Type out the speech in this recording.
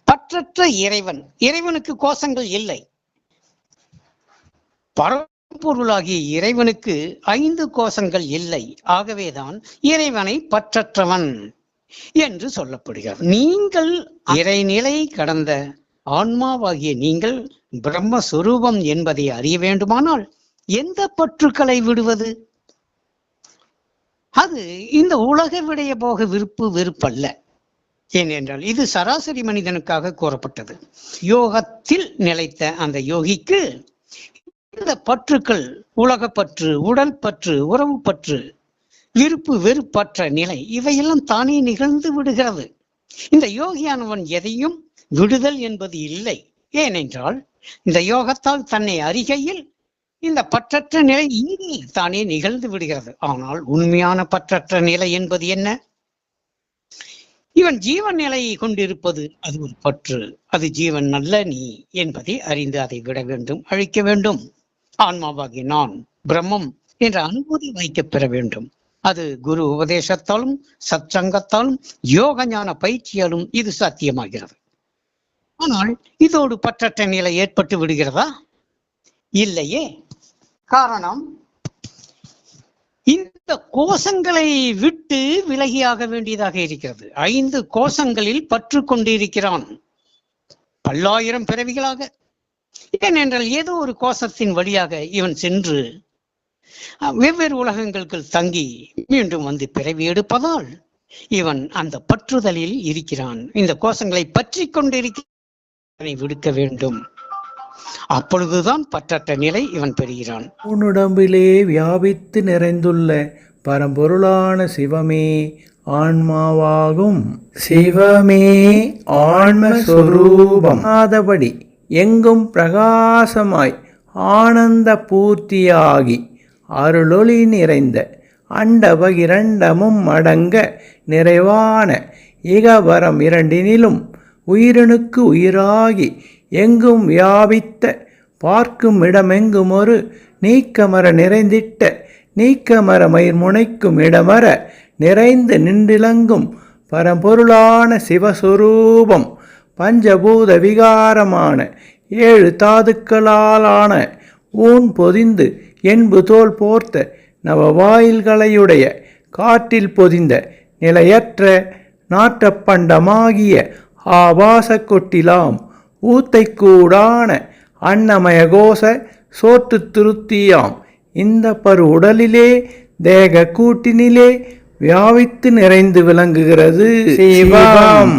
பற்றற்ற இறைவன். இறைவனுக்கு கோஷங்கள் இல்லை. பரம்பொருளாகிய இறைவனுக்கு 5 கோஷங்கள் இல்லை. ஆகவேதான் இறைவனை பற்றற்றவன் என்று சொல்லப்படுகிறது. நீங்கள் இறைநிலை கடந்த ஆன்மாவாகிய நீங்கள் பிரம்மஸ்வரூபம் என்பதை அறிய வேண்டுமானால் எந்த பற்றுக்களை விடுவது? அது இந்த உலக விடைய போக வெறுப்பல்ல. ஏனென்றால் இது சராசரி மனிதனுக்காக கூறப்பட்டது. யோகத்தில் நிலைத்த அந்த யோகிக்கு இந்த பற்றுக்கள், உலகப்பற்று, உடல் பற்று, உறவு பற்று, விருப்பு வெறுப்பற்ற நிலை, இவையெல்லாம் தானே நிகழ்ந்து விடுகிறது. இந்த யோகியானவன் எதையும் விடுதல் என்பது இல்லை. ஏனென்றால் இந்த யோகத்தால் தன்னை அறிகையில் இந்த பற்றற்ற நிலை இங்கே தானே நிகழ்ந்து விடுகிறது. ஆனால் உண்மையான பற்றற்ற நிலை என்பது என்ன? இவன் ஜீவன் நிலையை கொண்டிருப்பது அது ஒரு பற்று. அது ஜீவன் அல்ல நீ என்பதை அறிந்து அதை விட வேண்டும், அழிக்க வேண்டும். ஆன்மாவாகி நான் பிரம்மம் என்ற அனுபூதி வைக்கப் பெற வேண்டும். அது குரு உபதேசத்தாலும் சத்சங்கத்தாலும் யோக ஞான பயிற்சியாலும் இது சாத்தியமாகிறது. ஆனால் இதோடு பற்றற்ற நிலை ஏற்பட்டு விடுகிறதா? இல்லையே. காரணம், இந்த கோஷங்களை விட்டு விலகியாக வேண்டியதாக இருக்கிறது. 5 கோஷங்களில் பற்று கொண்டிருக்கிறான் பல்லாயிரம் பிறவிகளாக. ஏனென்றால் ஏதோ ஒரு கோஷத்தின் வழியாக இவன் சென்று வெவ்வேறு உலகங்களுக்கு தங்கி மீண்டும் வந்து பிறவி எடுப்பதால் இவன் அந்த பற்றுதலில் இருக்கிறான். இந்த கோஷங்களை பற்றி கொண்டிருக்க விடுக்க வேண்டும். அப்பொழுதுதான் பற்றற்ற நிலை இவன் பெறுகிறான். உன்னுடம்பிலே வியாபித்து நிறைந்துள்ள பரம்பொருளான சிவமே ஆன்மாவாகும். சிவமே ஆன்மஸ்வரூபம் ஆதபடி எங்கும் பிரகாசமாய் ஆனந்த பூர்த்தியாகி அருளொளி நிறைந்த அண்டபகிரண்டமும் அடங்க நிறைவான இகவரம் இரண்டினிலும் உயிரனுக்கு உயிராகி எங்கும் வியாபித்த பார்க்கும் இடமெங்கும் ஒரு நீக்கமர நிறைந்திட்ட நீக்கமர மயிர் முனைக்கும் இடமர நிறைந்து நின்றிலங்கும் பரம்பொருளான சிவஸ்வரூபம் பஞ்சபூத விகாரமான 7 தாதுக்களாலான ஊன் பொதிந்து என்பு தோல் போர்த்த நவவாயில்களையுடைய காற்றில் பொதிந்த நிலையற்ற நாற்றப்பண்டமாகிய ஆபாச கொட்டிலாம் ஊத்தை கூடான அன்னமய கோஷ சோற்று திருத்தியாம் இந்த பரு உடலிலே தேக கூட்டினிலே வியாபித்து நிறைந்து விளங்குகிறது சிவம்.